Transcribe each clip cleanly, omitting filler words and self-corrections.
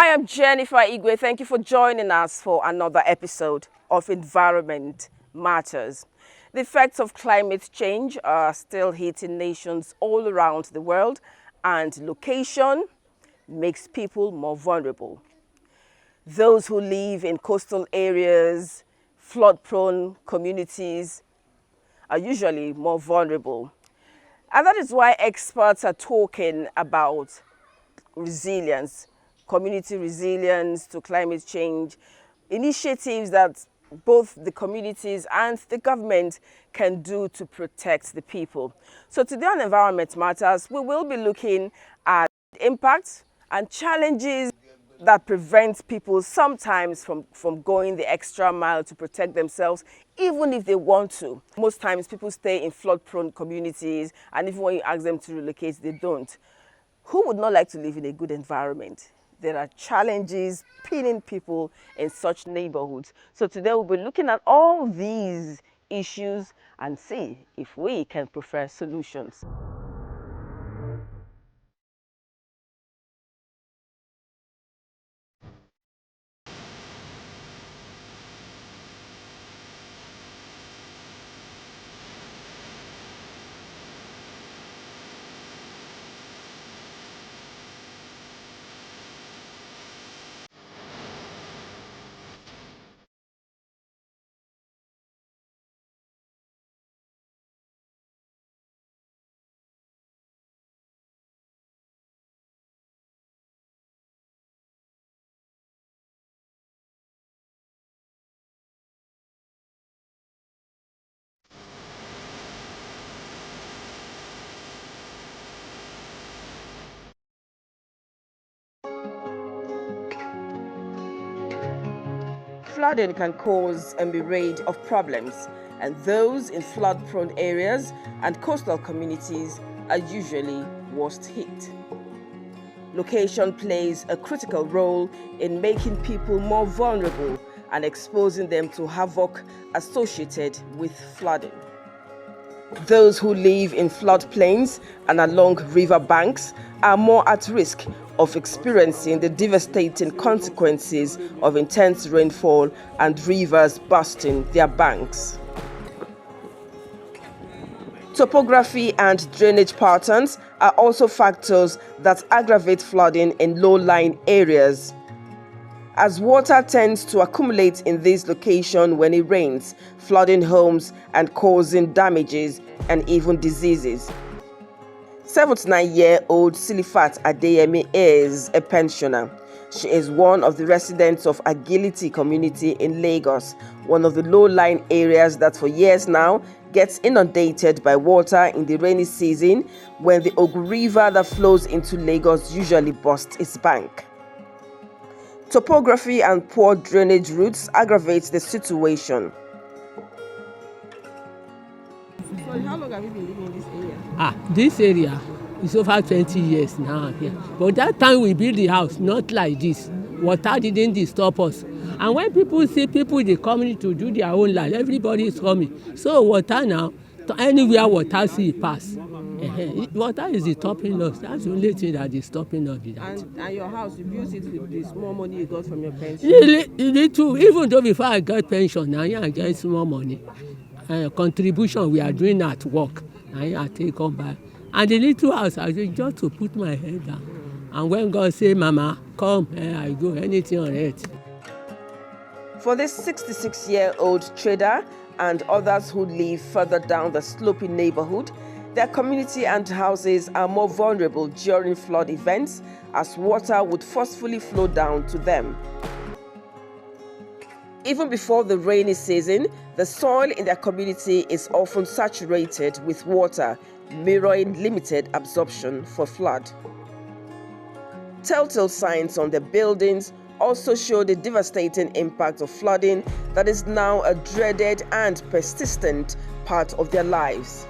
I am Jennifer Igwe. Thank you for joining us for another episode of Environment Matters. The effects of climate change are still hitting nations all around the world, and location makes people more vulnerable. Those who live in coastal areas, flood-prone communities are usually more vulnerable. And that is why experts are talking about resilience, community resilience to climate change, initiatives that both the communities and the government can do to protect the people. So today on Environment Matters, we will be looking at impacts and challenges that prevent people sometimes from going the extra mile to protect themselves, even if they want to. Most times people stay in flood-prone communities, and even when you ask them to relocate, they don't. Who would not like to live in a good environment? There are challenges pinning people in such neighborhoods. So today we'll be looking at all these issues and see if we can prefer solutions. Flooding can cause a myriad of problems, and those in flood-prone areas and coastal communities are usually worst hit. Location plays a critical role in making people more vulnerable and exposing them to havoc associated with flooding. Those who live in floodplains and along river banks are more at risk of experiencing the devastating consequences of intense rainfall and rivers bursting their banks. Topography and drainage patterns are also factors that aggravate flooding in low-lying areas, as water tends to accumulate in this location when it rains, flooding homes and causing damages and even diseases. 79-year-old Silifat Adeyemi is a pensioner. She is one of the residents of Agility community in Lagos, one of the low-lying areas that for years now gets inundated by water in the rainy season when the Ogun River that flows into Lagos usually bursts its bank. Topography and poor drainage routes aggravate the situation. So how long have you been living in this area? This area is over 20 years now here. But that time we build the house, not like this. Water didn't disturb us. And when people see people they coming to do their own life, everybody is coming. So water now, anywhere water see pass. Water is stopping us. That's the only thing that is stopping us. And your house, you built it with the small money you got from your pension? Little, even though before I got pension, now I get small money. Contribution we are doing at work, I take come back. And the little house, I just to put my head down. And when God say, Mama, come, I go, anything on earth. For this 66-year-old trader and others who live further down the sloping neighborhood, their community and houses are more vulnerable during flood events as water would forcefully flow down to them. Even before the rainy season, the soil in their community is often saturated with water, mirroring limited absorption for flood. Telltale signs on their buildings also show the devastating impact of flooding that is now a dreaded and persistent part of their lives.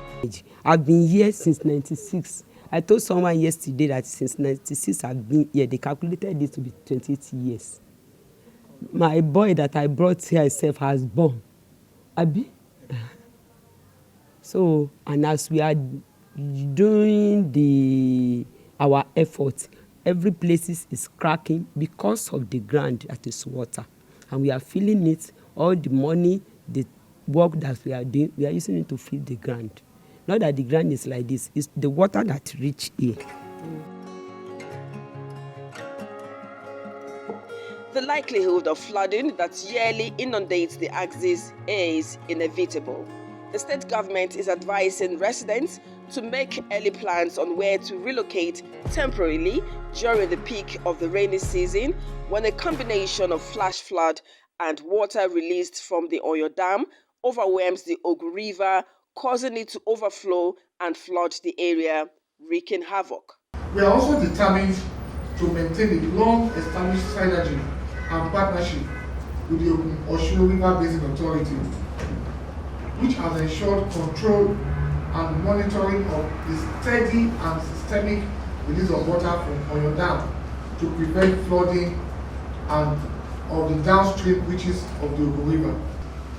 I've been here since 96. I told someone yesterday that since 96 I've been here. They calculated this to be 28 years. My boy that I brought here himself has born. Abi. So, and as we are doing our efforts, Every place is cracking because of the ground that is water. And we are feeling it. All the money, the work that we are doing, we are using it to feed the ground. Not that the ground is like this, it's the water that reach here. The likelihood of flooding that yearly inundates the axis is inevitable. The state government is advising residents to make early plans on where to relocate temporarily during the peak of the rainy season, when a combination of flash flood and water released from the Oyo Dam overwhelms the Ogun River, causing it to overflow and flood the area, wreaking havoc. We are also determined to maintain a long-established synergy and partnership with the Osun River Basin Authority, which has ensured control and monitoring of the steady and systemic release of water from Oyo Dam to prevent flooding and of the downstream reaches of the Ogun River.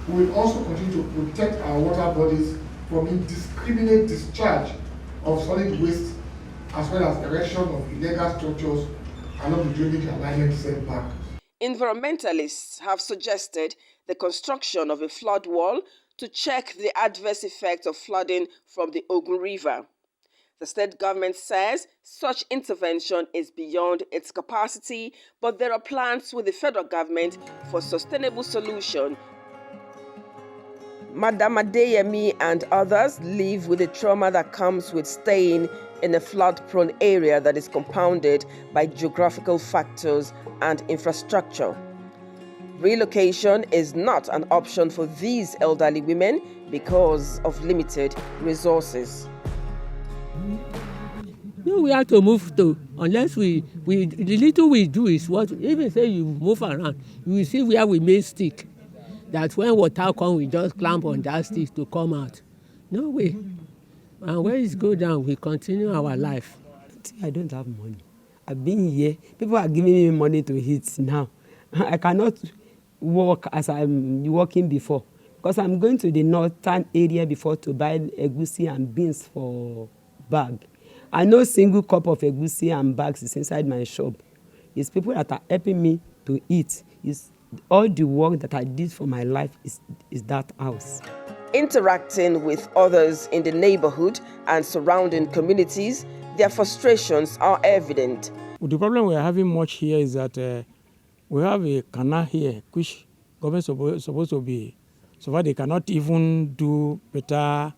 We will also continue to protect our water bodies from indiscriminate discharge of solid waste, as well as erection of illegal structures along the drainage alignment setback. Environmentalists have suggested the construction of a flood wall to check the adverse effects of flooding from the Ogun River. The state government says such intervention is beyond its capacity, but there are plans with the federal government for sustainable solution. Madam Adeyemi and others live with the trauma that comes with staying in a flood-prone area that is compounded by geographical factors and infrastructure. Relocation is not an option for these elderly women because of limited resources. No, we have to move to, unless the little we do is what, even say you move around, you will see where we may stick. That when water comes, we just clamp on that stick to come out. No way. And when it goes down, we continue our life. I don't have money. I've been here. People are giving me money to eat now. I cannot work as I'm working before, because I'm going to the northern area before to buy egusi and beans for bag. And no single cup of egusi and bags is inside my shop. It's people that are helping me to eat. It's all the work that I did for my life is that house. Interacting with others in the neighborhood and surrounding communities, their frustrations are evident. The problem we are having much here is that we have a canal here, which government supposed to be, so far they cannot even do better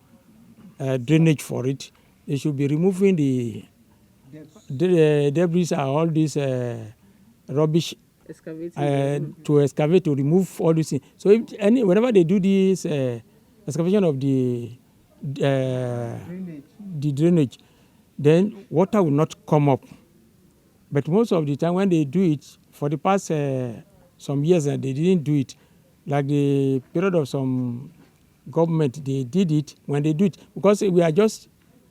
drainage for it. They should be removing the debris and all this rubbish to excavate, to remove all these things. So whenever they do this excavation of the drainage, then water will not come up. But most of the time when they do it, for the past some years, they didn't do it. Like the period of some government, they did it. When they do it, because we are just,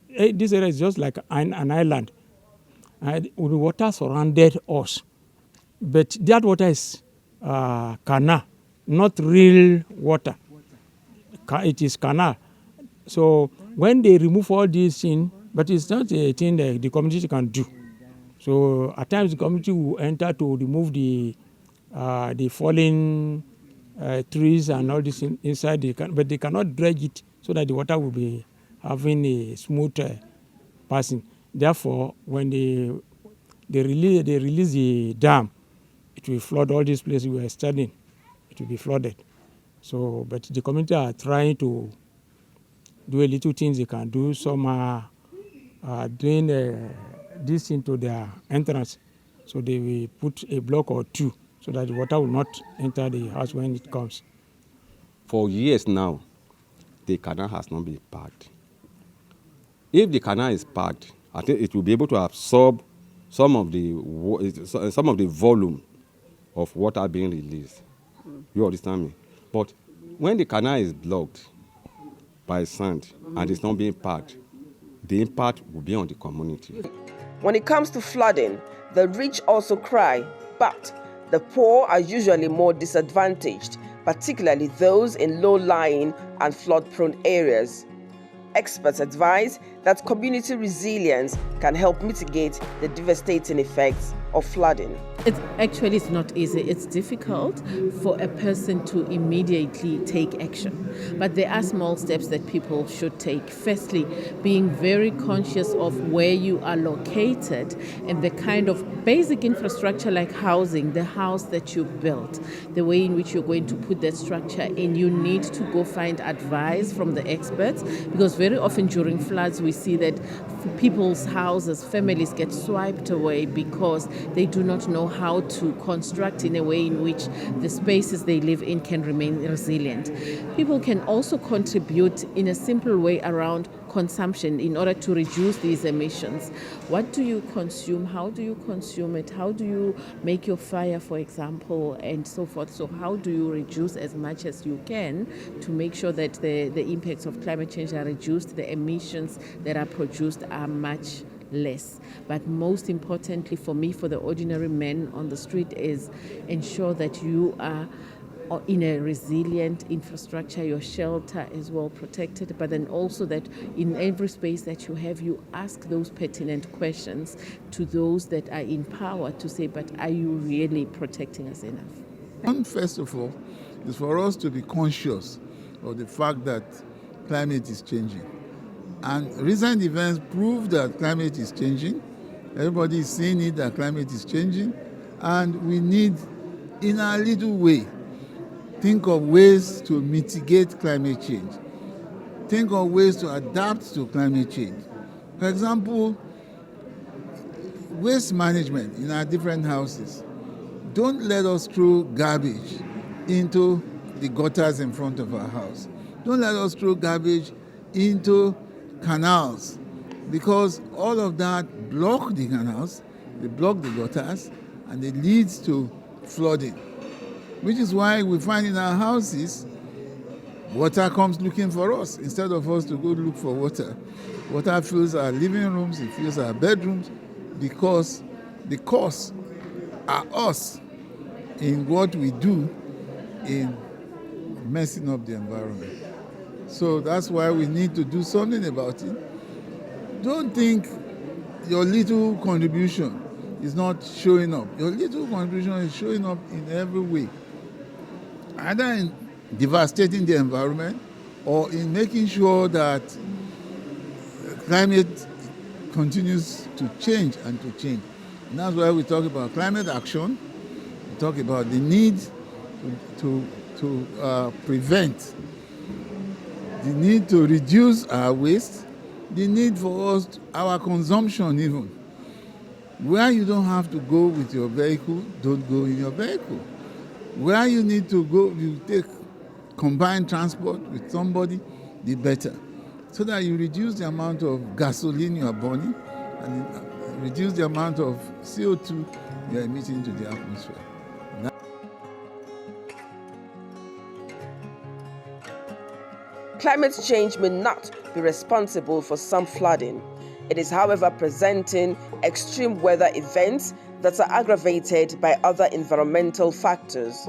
this area is just like an island. And the water surrounded us. But that water is canal, not real water. It is canal. So when they remove all these things, but it's not a thing that the community can do. So at times the community will enter to remove the fallen trees and all this inside, but they cannot dredge it so that the water will be having a smooth passing. Therefore, when they release the dam, it will flood all these places we are studying. It will be flooded. So, but the community are trying to do a little things they can do. Some are doing this into their entrance. So they will put a block or two so that the water will not enter the house when it comes. For years now, the canal has not been packed. If the canal is packed, I think it will be able to absorb some of the volume of water being released. You understand me? But when the canal is blocked by sand and it's not being packed, the impact will be on the community. When it comes to flooding, the rich also cry, but the poor are usually more disadvantaged, particularly those in low-lying and flood-prone areas. Experts advise that community resilience can help mitigate the devastating effects of flooding. It's not easy. It's difficult for a person to immediately take action. But there are small steps that people should take. Firstly, being very conscious of where you are located and the kind of basic infrastructure like housing, the house that you built, the way in which you're going to put that structure in. You need to go find advice from the experts, because very often during floods we see that people's houses, families get swiped away because they do not know how to construct in a way in which the spaces they live in can remain resilient. People can also contribute in a simple way around consumption in order to reduce these emissions. What do you consume? How do you consume it? How do you make your fire, for example, and so forth? So how do you reduce as much as you can to make sure that the impacts of climate change are reduced, the emissions that are produced are much less. But most importantly for me, for the ordinary man on the street, is ensure that you are in a resilient infrastructure, your shelter is well protected, but then also that in every space that you have, you ask those pertinent questions to those that are in power to say, but are you really protecting us enough? One, first of all, is for us to be conscious of the fact that climate is changing. And recent events prove that climate is changing. Everybody is seeing it, that climate is changing. And we need, in our little way, think of ways to mitigate climate change. Think of ways to adapt to climate change. For example, waste management in our different houses. Don't let us throw garbage into the gutters in front of our house. Don't let us throw garbage into canals, because all of that block the canals, they block the gutters, and it leads to flooding. Which is why we find in our houses, water comes looking for us instead of us to go look for water. Water fills our living rooms, it fills our bedrooms, because the cause are us in what we do in messing up the environment. So that's why we need to do something about it. Don't think your little contribution is not showing up. Your little contribution is showing up in every way, either in devastating the environment or in making sure that climate continues to change and to change. And that's why we talk about climate action. We talk about the need to prevent, the need to reduce our waste, the need for us, our consumption even. Where you don't have to go with your vehicle, don't go in your vehicle. Where you need to go, you take combined transport with somebody, the better. So that you reduce the amount of gasoline you are burning and reduce the amount of CO2 you are emitting into the atmosphere. Climate change may not be responsible for some flooding. It is, however, presenting extreme weather events that are aggravated by other environmental factors.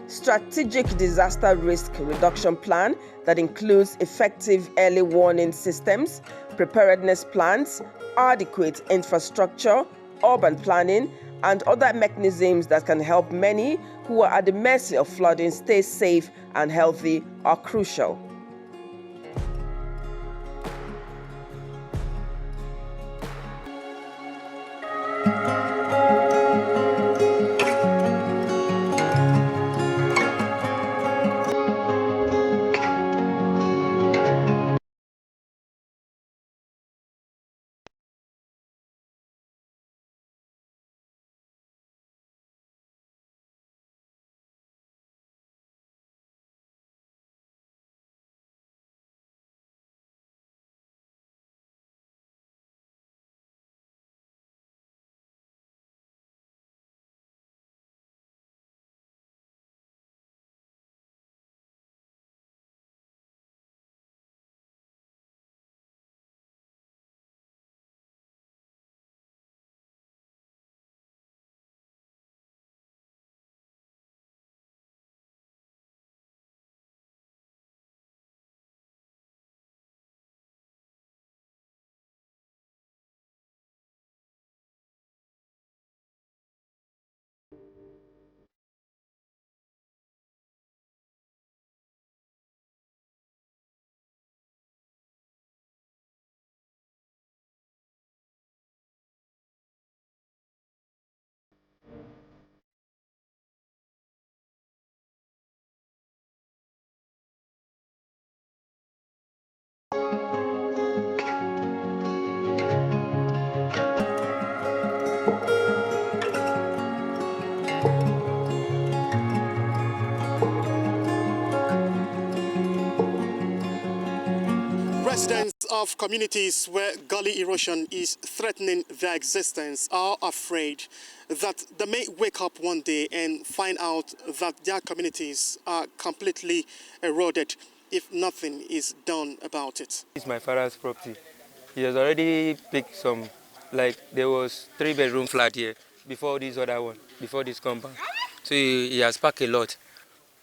Strategic disaster risk reduction plan that includes effective early warning systems, preparedness plans, adequate infrastructure, urban planning, and other mechanisms that can help many who are at the mercy of flooding stay safe and healthy are crucial. of communities where gully erosion is threatening their existence are afraid that they may wake up one day and find out that their communities are completely eroded if nothing is done about it. It's my father's property. He has already picked some, like there was 3-bedroom flat here before this other one, before this compound. So he has packed a lot.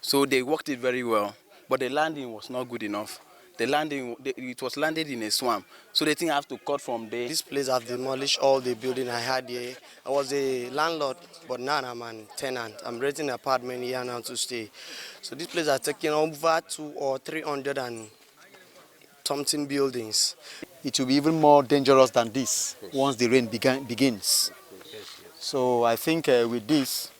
So they worked it very well, but the landing was not good enough. It was landed in a swamp, so they think I have to cut from there. This place have demolished all the building I had here. I was a landlord, but now I'm a tenant. I'm renting an apartment here now to stay. So this place are taking over 200 or 300 and something buildings. It will be even more dangerous than this once the rain begins. So I think with this,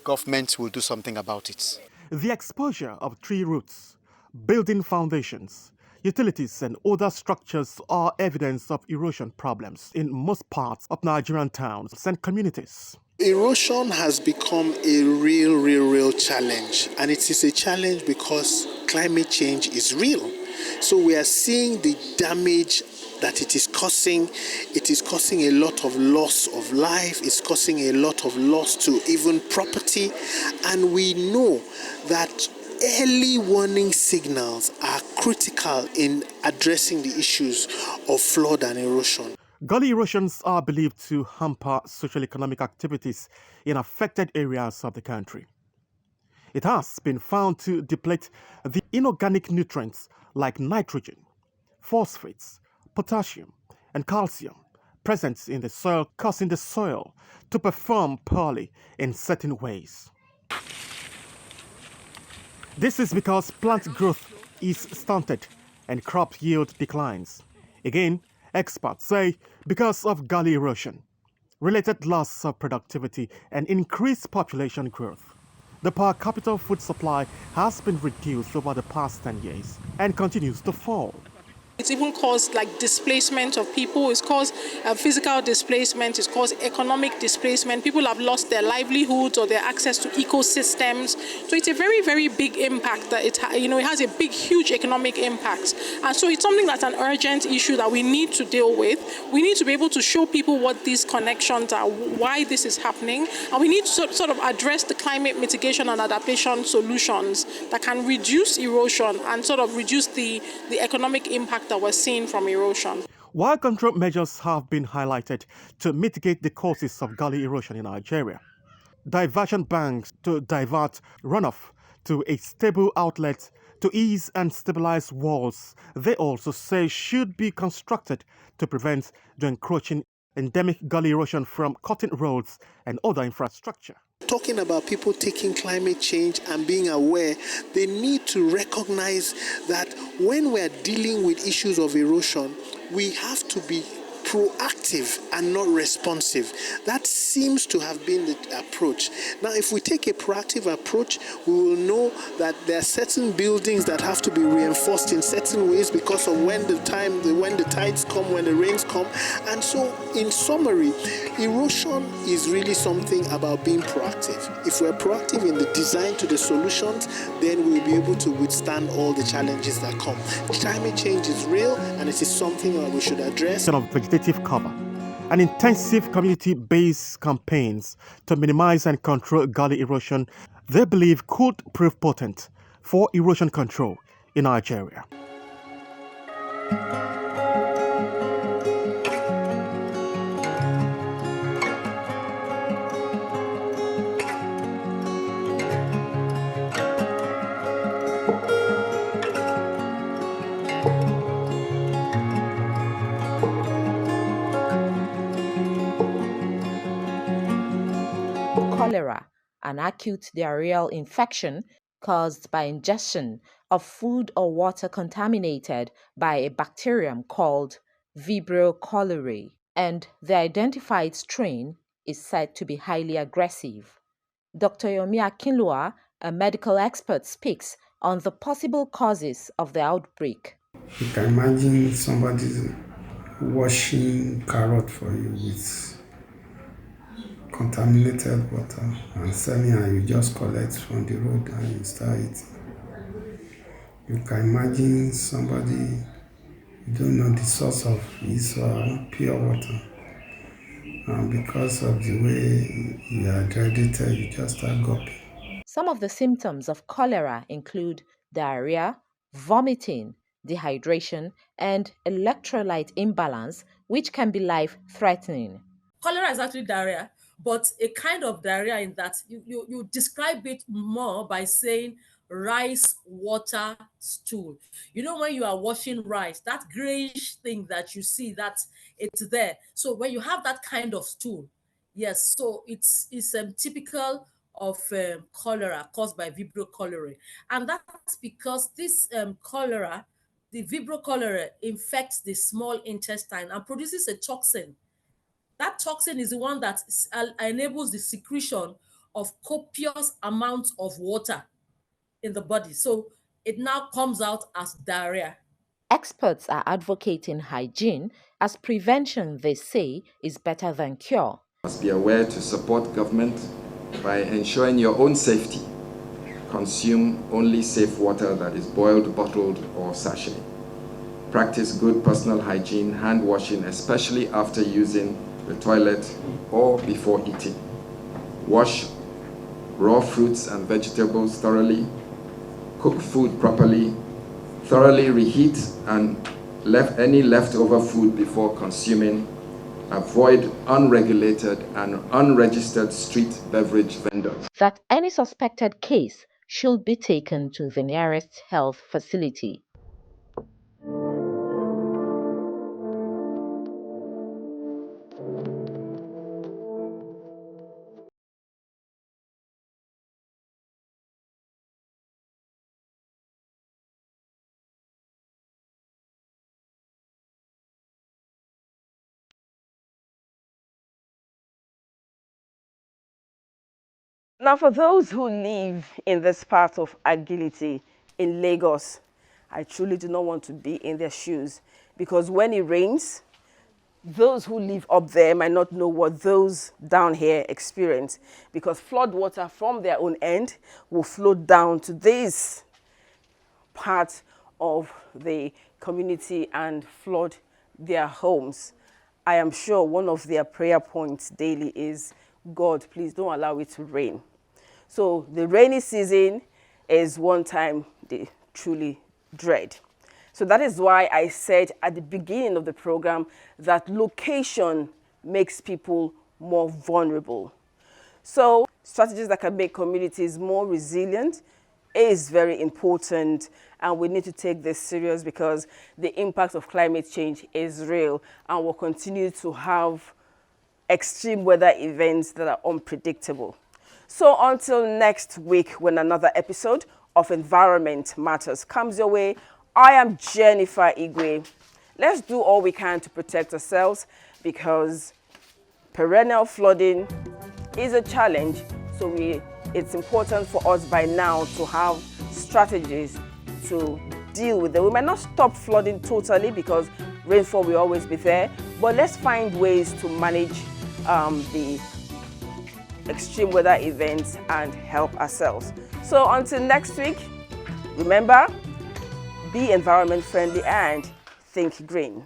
government will do something about it. The exposure of tree roots, building foundations, utilities and other structures are evidence of erosion problems in most parts of Nigerian towns and communities. Erosion has become a real challenge, and it is a challenge because climate change is real. So we are seeing the damage that it is causing. It is causing a lot of loss of life. It's causing a lot of loss to even property, and we know that early warning signals are critical in addressing the issues of flood and erosion. Gully erosions are believed to hamper social-economic activities in affected areas of the country. It has been found to deplete the inorganic nutrients like nitrogen, phosphates, potassium, and calcium present in the soil, causing the soil to perform poorly in certain ways. This is because plant growth is stunted and crop yield declines. Again, experts say because of gully erosion, related loss of productivity and increased population growth, the per capita food supply has been reduced over the past 10 years and continues to fall. It's even caused like displacement of people. It's caused physical displacement. It's caused economic displacement. People have lost their livelihoods or their access to ecosystems. So it's a very big impact that it has a big, huge economic impact. And so it's something that's an urgent issue that we need to deal with. We need to be able to show people what these connections are, why this is happening, and we need to sort of address the climate mitigation and adaptation solutions that can reduce erosion and sort of reduce the economic impact that we're seeing from erosion. While control measures have been highlighted to mitigate the causes of gully erosion in Nigeria, diversion banks to divert runoff to a stable outlet to ease and stabilize walls, they also say should be constructed to prevent the encroaching endemic gully erosion from cutting roads and other infrastructure. Talking about people taking climate change and being aware, they need to recognize that when we're dealing with issues of erosion, we have to be proactive and not responsive. That seems to have been the approach. Now, if we take a proactive approach, we will know that there are certain buildings that have to be reinforced in certain ways because of when the tides come, when the rains come. And so, in summary, erosion is really something about being proactive. If we're proactive in the design to the solutions, then we'll be able to withstand all the challenges that come. Climate change is real, and it is something that we should address. Vegetative cover and intensive community-based campaigns to minimize and control gully erosion, they believe could prove potent for erosion control in Nigeria. Cholera, an acute diarrheal infection caused by ingestion of food or water contaminated by a bacterium called Vibrio cholerae, and the identified strain is said to be highly aggressive. Dr. Yomi Akinlua, a medical expert, speaks on the possible causes of the outbreak. You can imagine somebody washing carrot for you with contaminated water and selling, and you just collect from the road and you start eating. You can imagine somebody You don't know the source of its pure water. And because of the way you are dehydrated, you just start gulping. Some of the symptoms of cholera include diarrhea, vomiting, dehydration, and electrolyte imbalance, which can be life-threatening. Cholera is actually diarrhea, but a kind of diarrhea in that you describe it more by saying rice, water, stool. You know, when you are washing rice, that grayish thing that you see, that it's there. So when you have that kind of stool, yes, so it's typical of cholera caused by Vibrio cholerae. And that's because this cholera, the Vibrio cholerae, infects the small intestine and produces a toxin. That toxin is the one that enables the secretion of copious amounts of water in the body. So it now comes out as diarrhea. Experts are advocating hygiene as prevention, they say, is better than cure. Must be aware to support government by ensuring your own safety. Consume only safe water that is boiled, bottled, or sachet. Practice good personal hygiene, hand washing, especially after using the toilet or before eating. Wash raw fruits and vegetables thoroughly. Cook food properly. Thoroughly reheat and any leftover food before consuming. Avoid unregulated and unregistered street beverage vendors. That any suspected case should be taken to the nearest health facility. Now, for those who live in this part of Agility in Lagos, I truly do not want to be in their shoes, because when it rains, those who live up there might not know what those down here experience, because flood water from their own end will flow down to this part of the community and flood their homes. I am sure one of their prayer points daily is, God, please don't allow it to rain. So the rainy season is one time they truly dread. So that is why I said at the beginning of the program that location makes people more vulnerable. So strategies that can make communities more resilient is very important, and we need to take this serious because the impact of climate change is real and will continue to have extreme weather events that are unpredictable. So until next week, when another episode of Environment Matters comes your way, I am Jennifer Igwe. Let's do all we can to protect ourselves, because perennial flooding is a challenge. So it's important for us by now to have strategies to deal with it. We might not stop flooding totally because rainfall will always be there, but let's find ways to manage the extreme weather events and help ourselves. So until next week, remember, be environment friendly and think green.